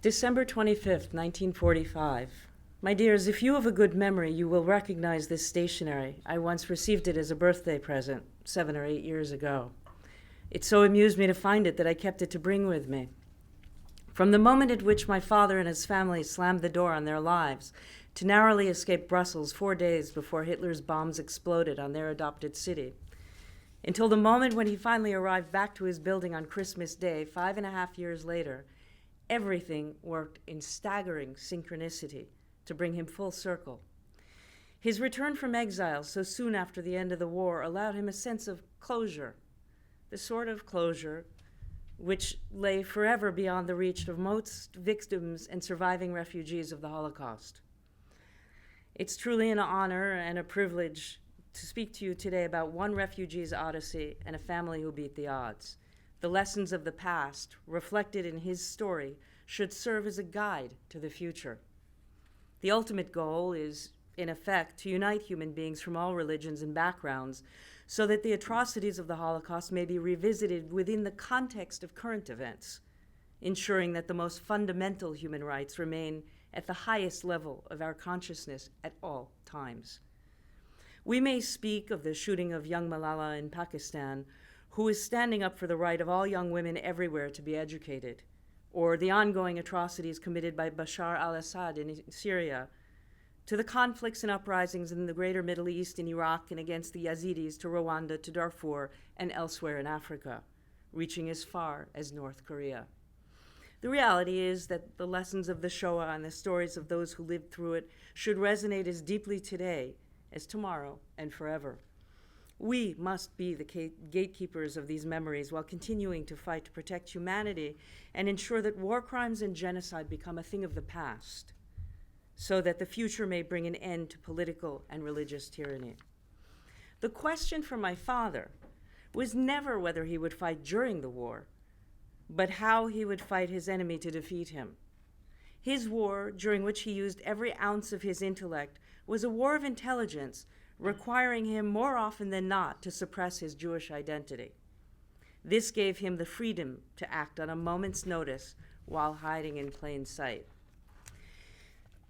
December 25th, 1945. My dears, if you have a good memory, you will recognize this stationery. I once received it as a birthday present 7 or 8 years ago. It so amused me to find it that I kept it to bring with me. From the moment at which my father and his family slammed the door on their lives to narrowly escape Brussels 4 days before Hitler's bombs exploded on their adopted city, until the moment when he finally arrived back to his building on Christmas Day, 5.5 years later, everything worked in staggering synchronicity to bring him full circle. His return from exile so soon after the end of the war allowed him a sense of closure, the sort of closure which lay forever beyond the reach of most victims and surviving refugees of the Holocaust. It's truly an honor and a privilege to speak to you today about one refugee's odyssey and a family who beat the odds. The lessons of the past, reflected in his story, should serve as a guide to the future. The ultimate goal is, in effect, to unite human beings from all religions and backgrounds so that the atrocities of the Holocaust may be revisited within the context of current events, ensuring that the most fundamental human rights remain at the highest level of our consciousness at all times. We may speak of the shooting of young Malala in Pakistan, who is standing up for the right of all young women everywhere to be educated, or the ongoing atrocities committed by Bashar al-Assad in Syria, to the conflicts and uprisings in the greater Middle East, in Iraq, and against the Yazidis, to Rwanda, to Darfur, and elsewhere in Africa, reaching as far as North Korea. The reality is that the lessons of the Shoah and the stories of those who lived through it should resonate as deeply today as tomorrow and forever. We must be the gatekeepers of these memories while continuing to fight to protect humanity and ensure that war crimes and genocide become a thing of the past, so that the future may bring an end to political and religious tyranny. The question for my father was never whether he would fight during the war, but how he would fight his enemy to defeat him. His war, during which he used every ounce of his intellect, was a war of intelligence, requiring him more often than not to suppress his Jewish identity. This gave him the freedom to act on a moment's notice while hiding in plain sight.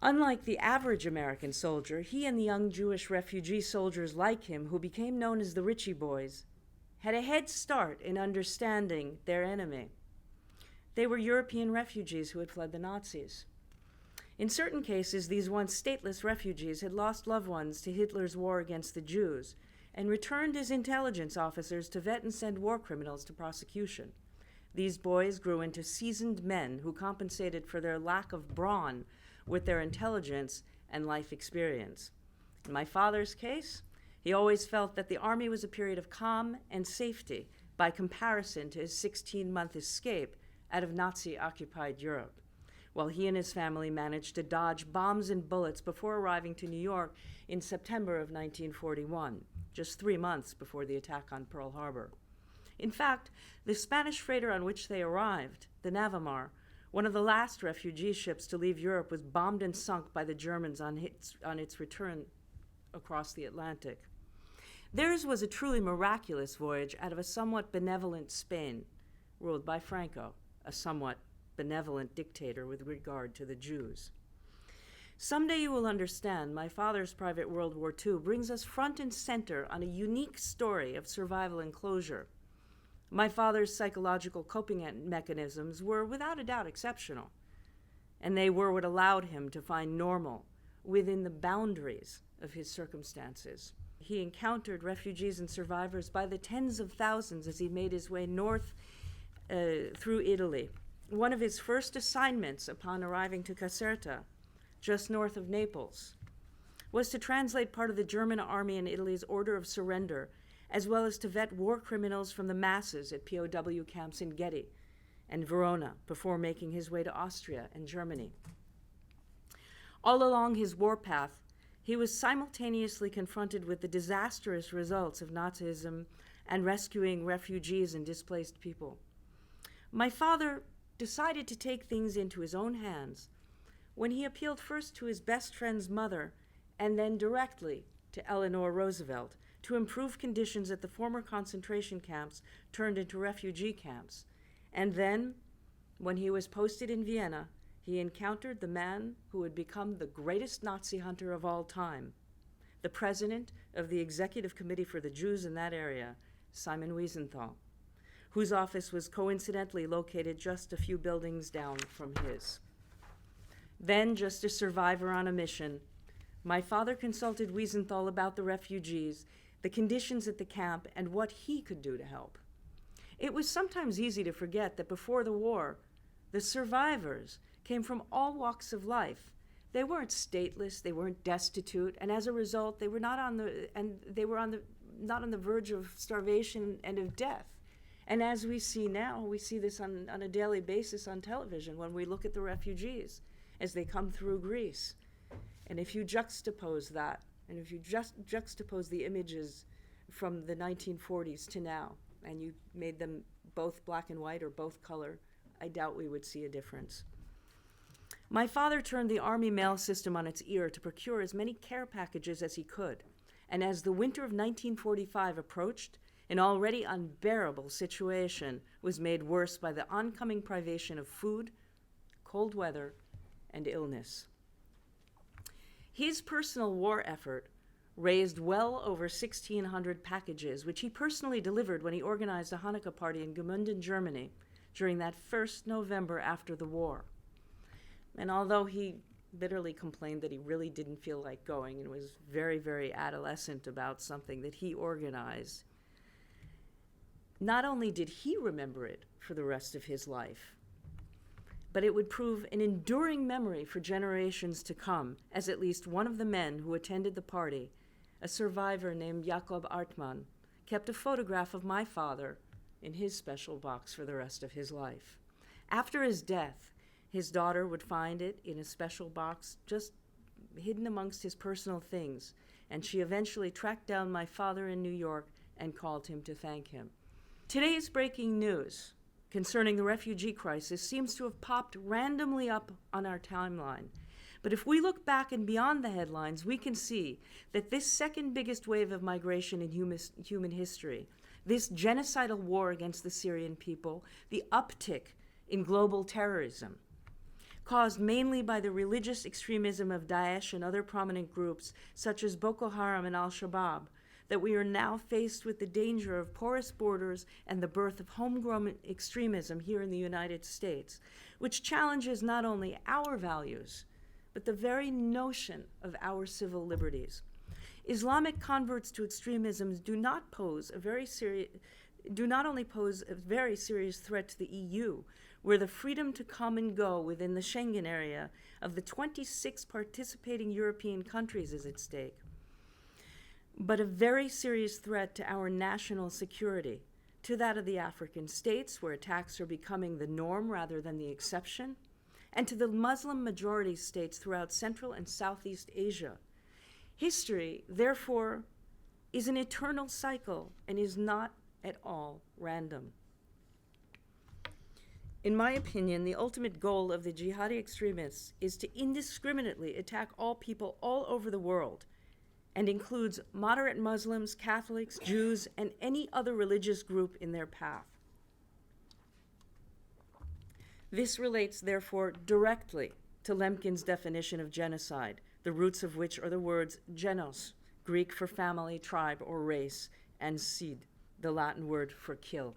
Unlike the average American soldier, he and the young Jewish refugee soldiers like him, who became known as the Ritchie Boys, had a head start in understanding their enemy. They were European refugees who had fled the Nazis. In certain cases, these once stateless refugees had lost loved ones to Hitler's war against the Jews and returned as intelligence officers to vet and send war criminals to prosecution. These boys grew into seasoned men who compensated for their lack of brawn with their intelligence and life experience. In my father's case, he always felt that the Army was a period of calm and safety by comparison to his 16-month escape out of Nazi-occupied Europe, while he and his family managed to dodge bombs and bullets before arriving to New York in September of 1941, just 3 months before the attack on Pearl Harbor. In fact, the Spanish freighter on which they arrived, the Navamar, one of the last refugee ships to leave Europe, was bombed and sunk by the Germans on its return across the Atlantic. Theirs was a truly miraculous voyage out of a somewhat benevolent Spain, ruled by Franco, a somewhat benevolent dictator with regard to the Jews. Someday you will understand my father's private World War II brings us front and center on a unique story of survival and closure. My father's psychological coping mechanisms were without a doubt exceptional, and they were what allowed him to find normal within the boundaries of his circumstances. He encountered refugees and survivors by the tens of thousands as he made his way north through Italy. One of his first assignments upon arriving to Caserta, just north of Naples, was to translate part of the German army in Italy's order of surrender, as well as to vet war criminals from the masses at POW camps in Getty and Verona before making his way to Austria and Germany. All along his warpath, he was simultaneously confronted with the disastrous results of Nazism and rescuing refugees and displaced people. My father decided to take things into his own hands when he appealed first to his best friend's mother and then directly to Eleanor Roosevelt to improve conditions at the former concentration camps turned into refugee camps. And then, when he was posted in Vienna, he encountered the man who would become the greatest Nazi hunter of all time, the president of the Executive Committee for the Jews in that area, Simon Wiesenthal, whose office was coincidentally located just a few buildings down from his. Then, just a survivor on a mission, my father consulted Wiesenthal about the refugees, the conditions at the camp, and what he could do to help. It was sometimes easy to forget that before the war, the survivors came from all walks of life. They weren't stateless, they weren't destitute, and as a result, they were not on the verge of starvation and of death. And as we see now, we see this on a daily basis on television when we look at the refugees as they come through Greece. And if you juxtapose that, and if you just juxtapose the images from the 1940s to now, and you made them both black and white or both color, I doubt we would see a difference. My father turned the Army mail system on its ear to procure as many care packages as he could. And as the winter of 1945 approached, an already unbearable situation was made worse by the oncoming privation of food, cold weather, and illness. His personal war effort raised well over 1,600 packages, which he personally delivered when he organized a Hanukkah party in Gmunden, Germany, during that first November after the war. And although he bitterly complained that he really didn't feel like going and was very, very adolescent about something that he organized, not only did he remember it for the rest of his life, but it would prove an enduring memory for generations to come, as at least one of the men who attended the party, a survivor named Jakob Artmann, kept a photograph of my father in his special box for the rest of his life. After his death, his daughter would find it in a special box just hidden amongst his personal things, and she eventually tracked down my father in New York and called him to thank him. Today's breaking news concerning the refugee crisis seems to have popped randomly up on our timeline. But if we look back and beyond the headlines, we can see that this second biggest wave of migration in human history, this genocidal war against the Syrian people, the uptick in global terrorism, caused mainly by the religious extremism of Daesh and other prominent groups such as Boko Haram and Al-Shabaab, that we are now faced with the danger of porous borders and the birth of homegrown extremism here in the United States, which challenges not only our values, but the very notion of our civil liberties. Islamic converts to extremism do not only pose a very serious threat to the EU, where the freedom to come and go within the Schengen area of the 26 participating European countries is at stake, but a very serious threat to our national security, to that of the African states, where attacks are becoming the norm rather than the exception, and to the Muslim majority states throughout Central and Southeast Asia. History, therefore, is an eternal cycle and is not at all random. In my opinion, the ultimate goal of the jihadi extremists is to indiscriminately attack all people all over the world, and includes moderate Muslims, Catholics, Jews, and any other religious group in their path. This relates, therefore, directly to Lemkin's definition of genocide, the roots of which are the words genos, Greek for family, tribe, or race, and sid, the Latin word for kill.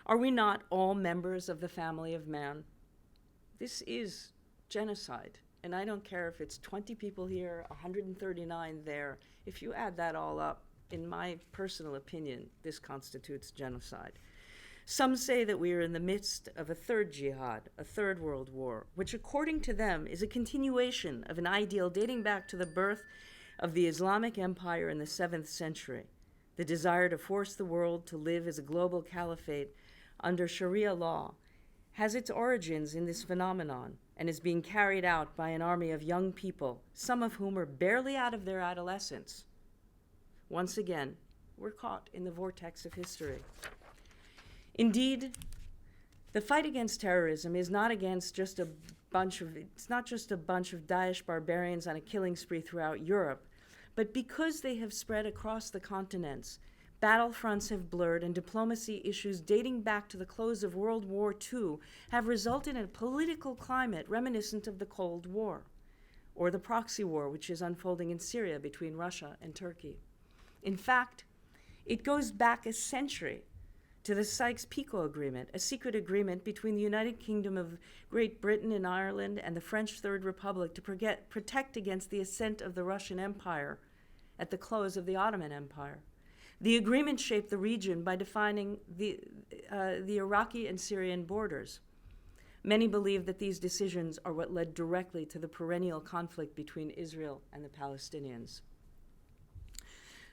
Are we not all members of the family of man? This is genocide. And I don't care if it's 20 people here, 139 there. If you add that all up, in my personal opinion, this constitutes genocide. Some say that we are in the midst of a third jihad, a third world war, which according to them is a continuation of an ideal dating back to the birth of the Islamic Empire in the 7th century, the desire to force the world to live as a global caliphate under Sharia law, has its origins in this phenomenon and is being carried out by an army of young people, some of whom are barely out of their adolescence. Once again, we're caught in the vortex of history. Indeed, the fight against terrorism is not just a bunch of Daesh barbarians on a killing spree throughout Europe, but because they have spread across the continents, Battlefronts have blurred, and diplomacy issues dating back to the close of World War II have resulted in a political climate reminiscent of the Cold War, or the proxy war which is unfolding in Syria between Russia and Turkey. In fact, it goes back a century to the Sykes-Picot Agreement, a secret agreement between the United Kingdom of Great Britain and Ireland and the French Third Republic to protect against the ascent of the Russian Empire at the close of the Ottoman Empire. The agreement shaped the region by defining the Iraqi and Syrian borders. Many believe that these decisions are what led directly to the perennial conflict between Israel and the Palestinians.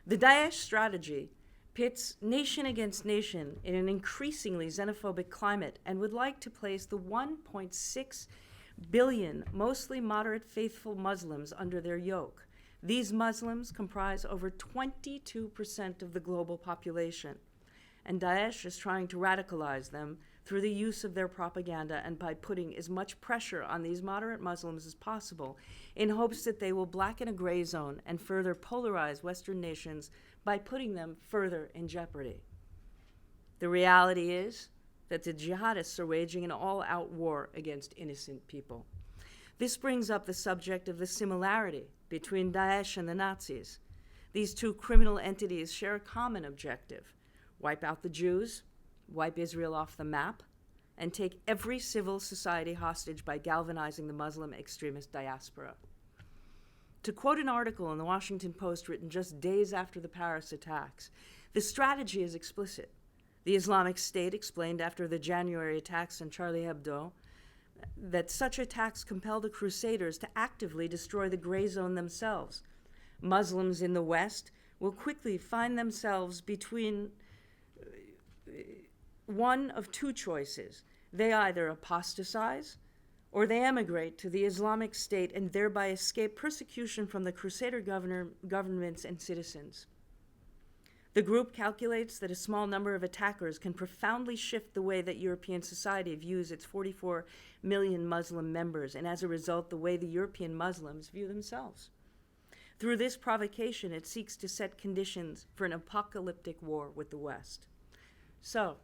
The Daesh strategy pits nation against nation in an increasingly xenophobic climate and would like to place the 1.6 billion mostly moderate faithful Muslims under their yoke. These Muslims comprise over 22% of the global population, and Daesh is trying to radicalize them through the use of their propaganda and by putting as much pressure on these moderate Muslims as possible in hopes that they will blacken a gray zone and further polarize Western nations by putting them further in jeopardy. The reality is that the jihadists are waging an all-out war against innocent people. This brings up the subject of the similarity between Daesh and the Nazis. These two criminal entities share a common objective: wipe out the Jews, wipe Israel off the map, and take every civil society hostage by galvanizing the Muslim extremist diaspora. To quote an article in the Washington Post written just days after the Paris attacks, the strategy is explicit. The Islamic State explained after the January attacks on Charlie Hebdo that such attacks compel the Crusaders to actively destroy the gray zone themselves. Muslims in the West will quickly find themselves between one of two choices. They either apostatize or they emigrate to the Islamic State and thereby escape persecution from the Crusader governments and citizens. The group calculates that a small number of attackers can profoundly shift the way that European society views its 44 million Muslim members, and as a result, the way the European Muslims view themselves. Through this provocation, it seeks to set conditions for an apocalyptic war with the West. So,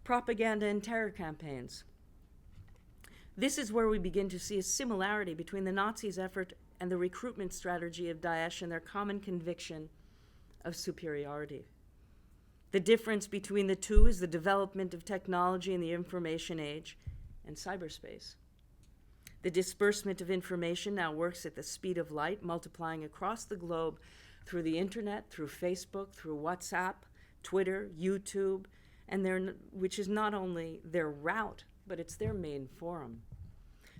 propaganda and terror campaigns. This is where we begin to see a similarity between the Nazis' effort and the recruitment strategy of Daesh and their common conviction of superiority. The difference between the two is the development of technology in the information age and cyberspace. The disbursement of information now works at the speed of light, multiplying across the globe through the internet, through Facebook, through WhatsApp, Twitter, YouTube, and which is not only their route, but it's their main forum.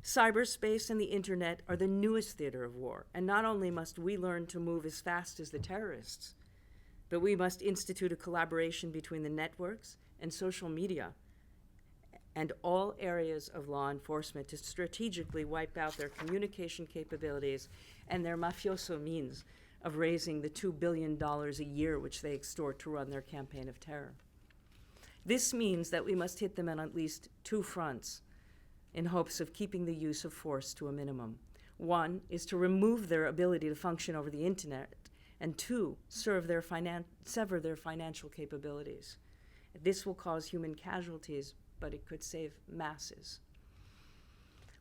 Cyberspace and the internet are the newest theater of war, and not only must we learn to move as fast as the terrorists, but we must institute a collaboration between the networks and social media and all areas of law enforcement to strategically wipe out their communication capabilities and their mafioso means of raising the $2 billion a year which they extort to run their campaign of terror. This means that we must hit them on at least two fronts in hopes of keeping the use of force to a minimum. One is to remove their ability to function over the internet, and two, sever their financial capabilities. This will cause human casualties, but it could save masses.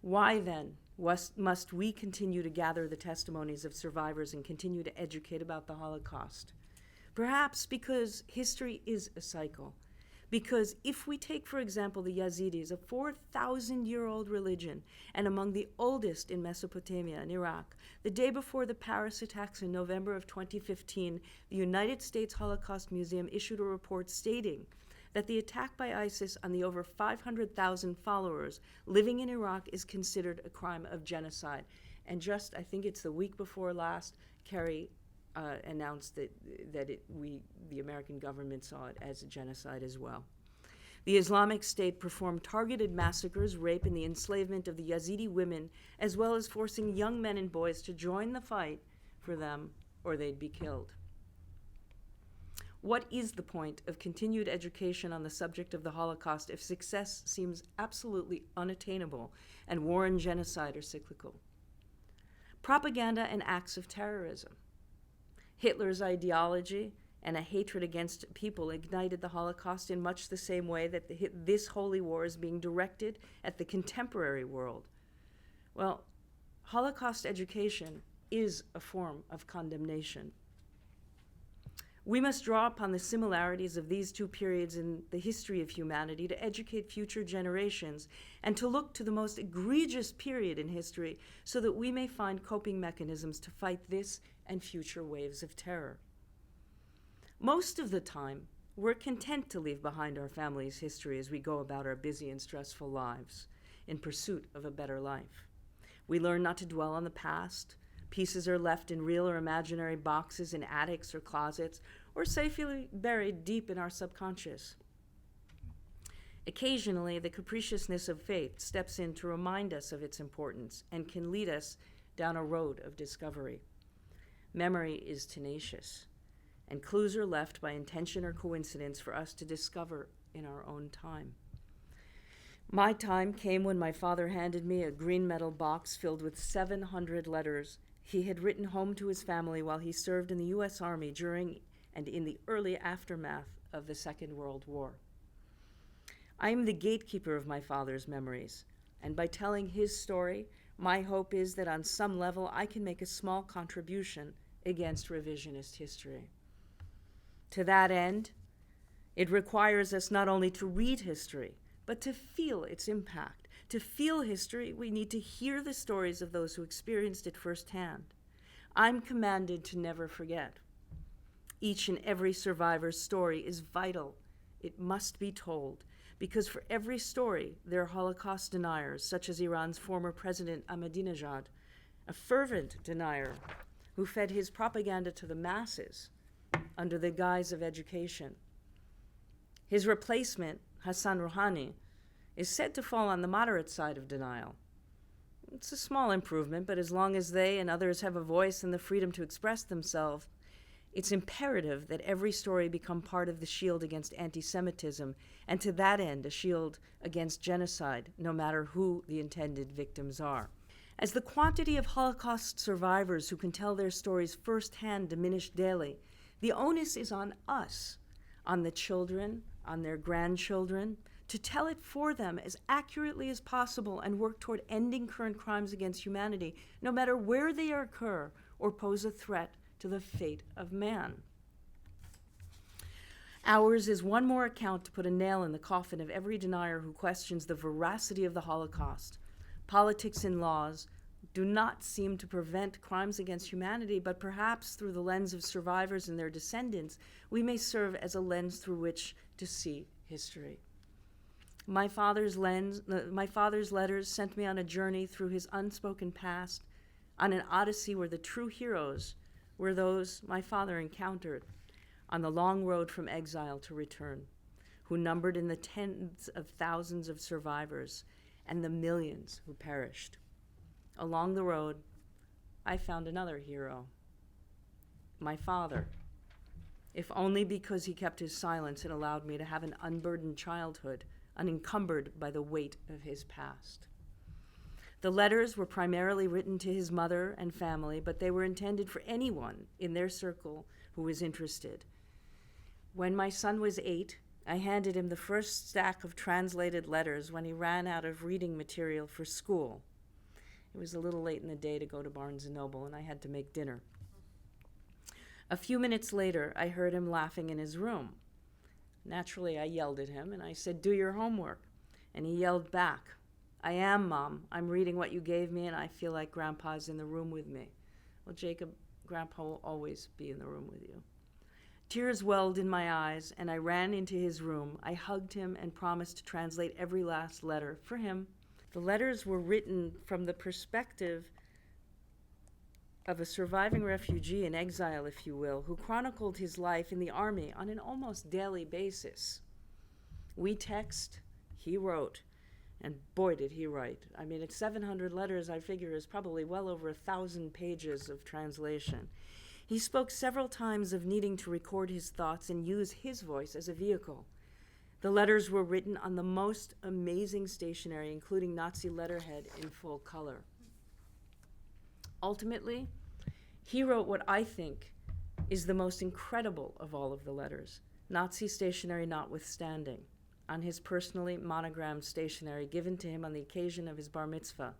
Why then must we continue to gather the testimonies of survivors and continue to educate about the Holocaust? Perhaps because history is a cycle. Because if we take, for example, the Yazidis, a 4,000-year-old religion and among the oldest in Mesopotamia and Iraq, the day before the Paris attacks in November of 2015, the United States Holocaust Museum issued a report stating that the attack by ISIS on the over 500,000 followers living in Iraq is considered a crime of genocide. And just, I think it's the week before last, Kerry announced that the American government saw it as a genocide as well. The Islamic State performed targeted massacres, rape, and the enslavement of the Yazidi women, as well as forcing young men and boys to join the fight for them or they'd be killed. What is the point of continued education on the subject of the Holocaust if success seems absolutely unattainable and war and genocide are cyclical? Propaganda and acts of terrorism. Hitler's ideology and a hatred against people ignited the Holocaust in much the same way that this holy war is being directed at the contemporary world. Well, Holocaust education is a form of condemnation. We must draw upon the similarities of these two periods in the history of humanity to educate future generations and to look to the most egregious period in history so that we may find coping mechanisms to fight this and future waves of terror. Most of the time, we're content to leave behind our family's history as we go about our busy and stressful lives in pursuit of a better life. We learn not to dwell on the past. Pieces are left in real or imaginary boxes in attics or closets, or safely buried deep in our subconscious. Occasionally, the capriciousness of fate steps in to remind us of its importance and can lead us down a road of discovery. Memory is tenacious, and clues are left by intention or coincidence for us to discover in our own time. My time came when my father handed me a green metal box filled with 700 letters he had written home to his family while he served in the U.S. Army during and in the early aftermath of the Second World War. I am the gatekeeper of my father's memories, and by telling his story, my hope is that on some level I can make a small contribution against revisionist history. To that end, it requires us not only to read history, but to feel its impact. To feel history, we need to hear the stories of those who experienced it firsthand. I'm commanded to never forget. Each and every survivor's story is vital. It must be told, because for every story, there are Holocaust deniers, such as Iran's former president Ahmadinejad, a fervent denier who fed his propaganda to the masses under the guise of education. His replacement, Hassan Rouhani, is said to fall on the moderate side of denial. It's a small improvement, but as long as they and others have a voice and the freedom to express themselves, it's imperative that every story become part of the shield against anti-Semitism, and to that end, a shield against genocide, no matter who the intended victims are. As the quantity of Holocaust survivors who can tell their stories firsthand diminish daily, the onus is on us, on the children, on their grandchildren, to tell it for them as accurately as possible and work toward ending current crimes against humanity, no matter where they occur or pose a threat to the fate of man. Ours is one more account to put a nail in the coffin of every denier who questions the veracity of the Holocaust. Politics and laws do not seem to prevent crimes against humanity, but perhaps through the lens of survivors and their descendants, we may serve as a lens through which to see history. My father's letters sent me on a journey through his unspoken past, on an odyssey where the true heroes were those my father encountered on the long road from exile to return, who numbered in the tens of thousands of survivors and the millions who perished. Along the road, I found another hero, my father, if only because he kept his silence and allowed me to have an unburdened childhood, unencumbered by the weight of his past. The letters were primarily written to his mother and family, but they were intended for anyone in their circle who was interested. When my son was 8, I handed him the first stack of translated letters when he ran out of reading material for school. It was a little late in the day to go to Barnes & Noble, and I had to make dinner. A few minutes later, I heard him laughing in his room. Naturally, I yelled at him, and I said, "Do your homework." And he yelled back, "I am, Mom. I'm reading what you gave me, and I feel like Grandpa's in the room with me." Well, Jacob, Grandpa will always be in the room with you. Tears welled in my eyes, and I ran into his room. I hugged him and promised to translate every last letter for him. The letters were written from the perspective of a surviving refugee in exile, if you will, who chronicled his life in the army on an almost daily basis. We text, he wrote, and boy did he write. I mean, at 700 letters, I figure is probably well over 1,000 pages of translation. He spoke several times of needing to record his thoughts and use his voice as a vehicle. The letters were written on the most amazing stationery, including Nazi letterhead in full color. Ultimately, he wrote what I think is the most incredible of all of the letters, Nazi stationery notwithstanding, on his personally monogrammed stationery given to him on the occasion of his bar mitzvah,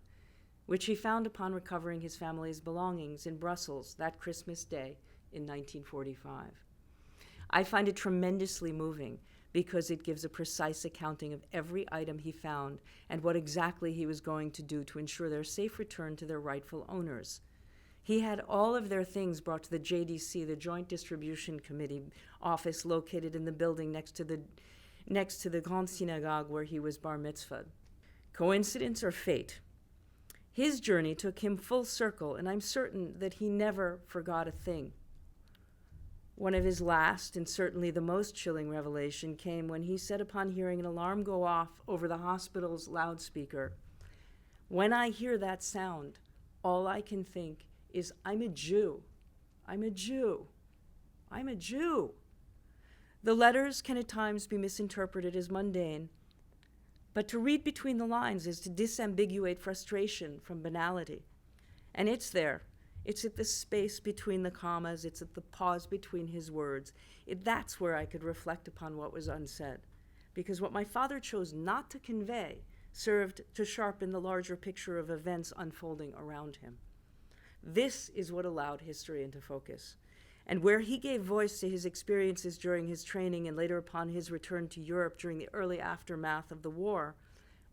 which he found upon recovering his family's belongings in Brussels that Christmas Day in 1945. I find it tremendously moving because it gives a precise accounting of every item he found and what exactly he was going to do to ensure their safe return to their rightful owners. He had all of their things brought to the JDC, the Joint Distribution Committee office located in the building next to the Grand Synagogue where he was bar mitzvahed. Coincidence or fate? His journey took him full circle, and I'm certain that he never forgot a thing. One of his last, and certainly the most chilling revelation came when he said upon hearing an alarm go off over the hospital's loudspeaker, "When I hear that sound, all I can think is, I'm a Jew. I'm a Jew. I'm a Jew." The letters can at times be misinterpreted as mundane, but to read between the lines is to disambiguate frustration from banality. And it's there. It's at the space between the commas. It's at the pause between his words. That's where I could reflect upon what was unsaid. Because what my father chose not to convey served to sharpen the larger picture of events unfolding around him. This is what allowed history into focus. And where he gave voice to his experiences during his training and later upon his return to Europe during the early aftermath of the war,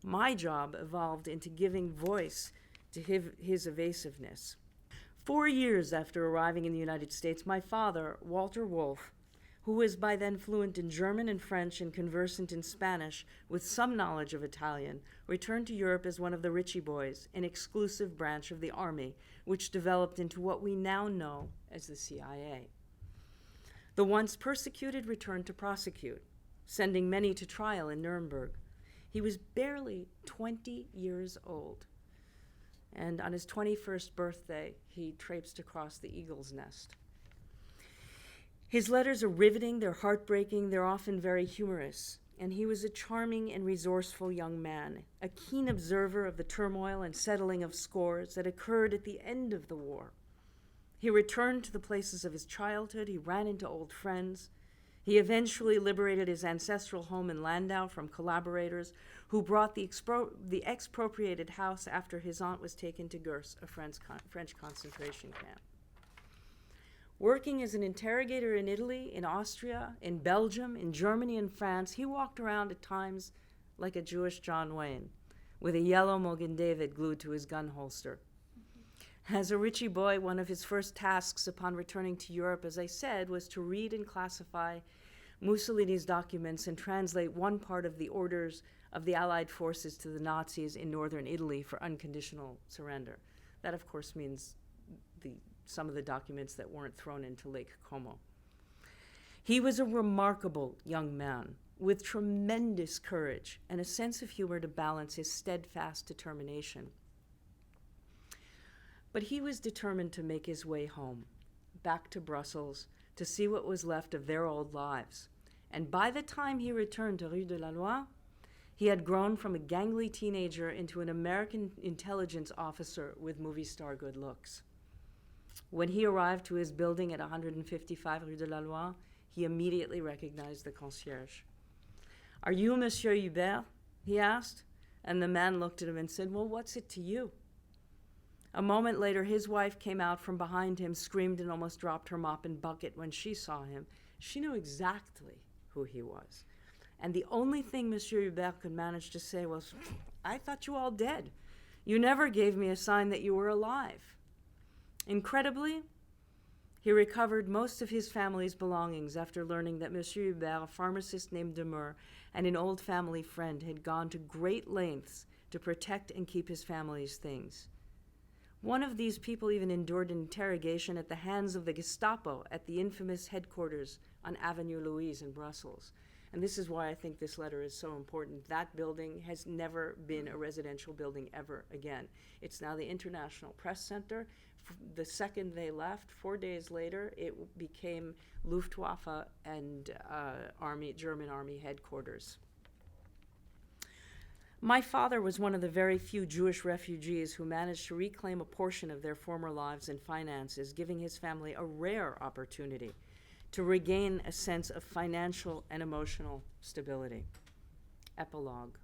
my job evolved into giving voice to his evasiveness. 4 years after arriving in the United States, my father, Walter Wolf, who was by then fluent in German and French and conversant in Spanish with some knowledge of Italian, returned to Europe as one of the Ritchie Boys, an exclusive branch of the Army, which developed into what we now know as the CIA. The once persecuted returned to prosecute, sending many to trial in Nuremberg. He was barely 20 years old, and on his 21st birthday, he traipsed across the eagle's nest. His letters are riveting, they're heartbreaking, they're often very humorous, and he was a charming and resourceful young man, a keen observer of the turmoil and settling of scores that occurred at the end of the war. He returned to the places of his childhood, he ran into old friends. He eventually liberated his ancestral home in Landau from collaborators who brought the expropriated house after his aunt was taken to Gurs, a French concentration camp. Working as an interrogator in Italy, in Austria, in Belgium, in Germany, and France, he walked around at times like a Jewish John Wayne, with a yellow Mogen David glued to his gun holster. As a Ritchie boy, one of his first tasks upon returning to Europe, as I said, was to read and classify Mussolini's documents and translate one part of the orders of the Allied forces to the Nazis in northern Italy for unconditional surrender. That, of course, means some of the documents that weren't thrown into Lake Como. He was a remarkable young man with tremendous courage and a sense of humor to balance his steadfast determination. But he was determined to make his way home, back to Brussels, to see what was left of their old lives. And by the time he returned to Rue de la Loi, he had grown from a gangly teenager into an American intelligence officer with movie star good looks. When he arrived to his building at 155 Rue de la Loi, he immediately recognized the concierge. "Are you Monsieur Hubert?" he asked, and the man looked at him and said, "Well, what's it to you?" A moment later, his wife came out from behind him, screamed, and almost dropped her mop and bucket when she saw him. She knew exactly who he was. And the only thing Monsieur Hubert could manage to say was, "I thought you all dead. You never gave me a sign that you were alive." Incredibly, he recovered most of his family's belongings after learning that Monsieur Hubert, a pharmacist named Demeur, and an old family friend had gone to great lengths to protect and keep his family's things. One of these people even endured an interrogation at the hands of the Gestapo at the infamous headquarters on Avenue Louise in Brussels. And this is why I think this letter is so important. That building has never been a residential building ever again. It's now the International Press Center. The second they left, 4 days later, it became Luftwaffe and German Army headquarters. My father was one of the very few Jewish refugees who managed to reclaim a portion of their former lives and finances, giving his family a rare opportunity to regain a sense of financial and emotional stability. Epilogue.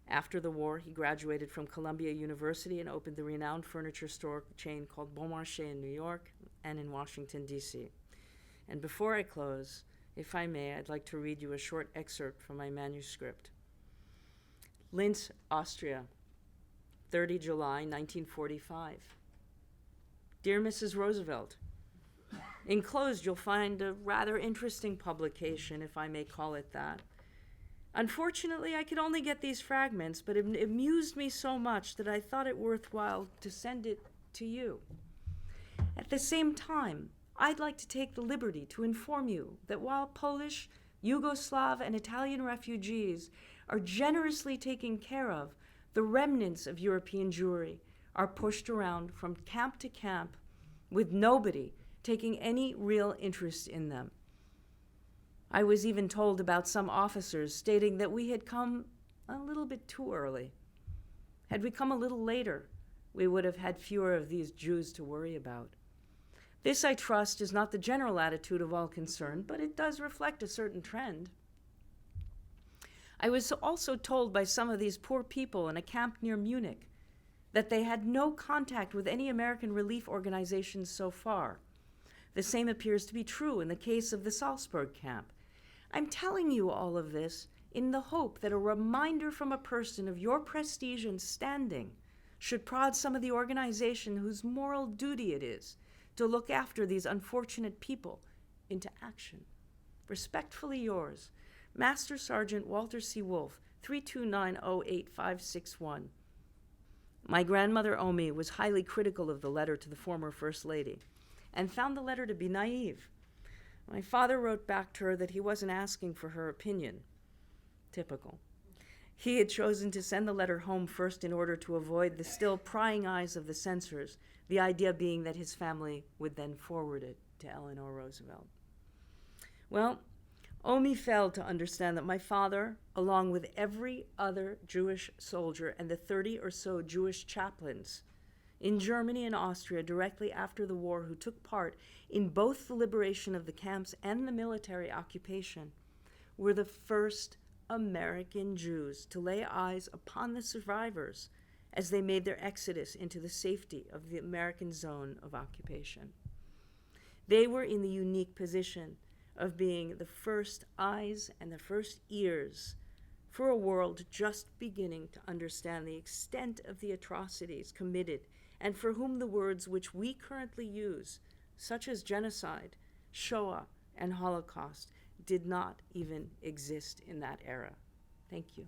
After the war, he graduated from Columbia University and opened the renowned furniture store chain called Bon Marché in New York and in Washington, D.C. And before I close, if I may, I'd like to read you a short excerpt from my manuscript. Linz, Austria, 30 July 1945. Dear Mrs. Roosevelt, enclosed you'll find a rather interesting publication, if I may call it that. Unfortunately, I could only get these fragments, but it amused me so much that I thought it worthwhile to send it to you. At the same time, I'd like to take the liberty to inform you that while Polish, Yugoslav, and Italian refugees are generously taken care of, the remnants of European Jewry are pushed around from camp to camp with nobody taking any real interest in them. I was even told about some officers stating that we had come a little bit too early. Had we come a little later, we would have had fewer of these Jews to worry about. This, I trust, is not the general attitude of all concerned, but it does reflect a certain trend. I was also told by some of these poor people in a camp near Munich that they had no contact with any American relief organizations so far. The same appears to be true in the case of the Salzburg camp. I'm telling you all of this in the hope that a reminder from a person of your prestige and standing should prod some of the organization whose moral duty it is to look after these unfortunate people into action. Respectfully yours, Master Sergeant Walter C. Wolf, 329-08561. My grandmother Omi was highly critical of the letter to the former First Lady and found the letter to be naive. My father wrote back to her that he wasn't asking for her opinion. Typical. He had chosen to send the letter home first in order to avoid the still prying eyes of the censors, the idea being that his family would then forward it to Eleanor Roosevelt. Well, Omi failed to understand that my father, along with every other Jewish soldier and the 30 or so Jewish chaplains in Germany and Austria directly after the war who took part in both the liberation of the camps and the military occupation, were the first American Jews to lay eyes upon the survivors as they made their exodus into the safety of the American zone of occupation. They were in the unique position of being the first eyes and the first ears for a world just beginning to understand the extent of the atrocities committed, and for whom the words which we currently use, such as genocide, Shoah, and Holocaust, did not even exist in that era. Thank you.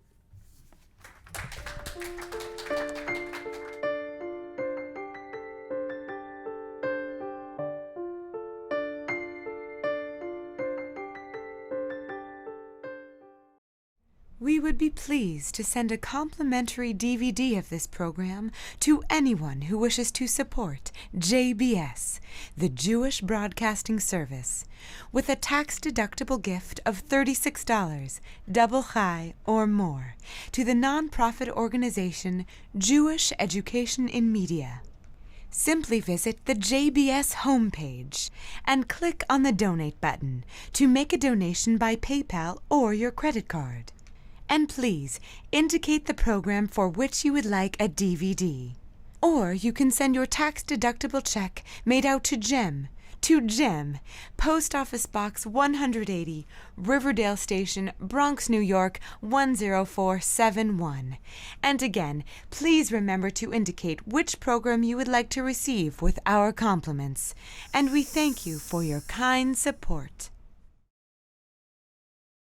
We would be pleased to send a complimentary DVD of this program to anyone who wishes to support JBS, the Jewish Broadcasting Service, with a tax-deductible gift of $36, WWII or more, to the nonprofit organization Jewish Education in Media. Simply visit the JBS homepage and click on the Donate button to make a donation by PayPal or your credit card. And please indicate the program for which you would like a DVD. Or you can send your tax-deductible check made out to Jem, Post Office Box 180, Riverdale Station, Bronx, New York 10471. And again, please remember to indicate which program you would like to receive with our compliments. And we thank you for your kind support.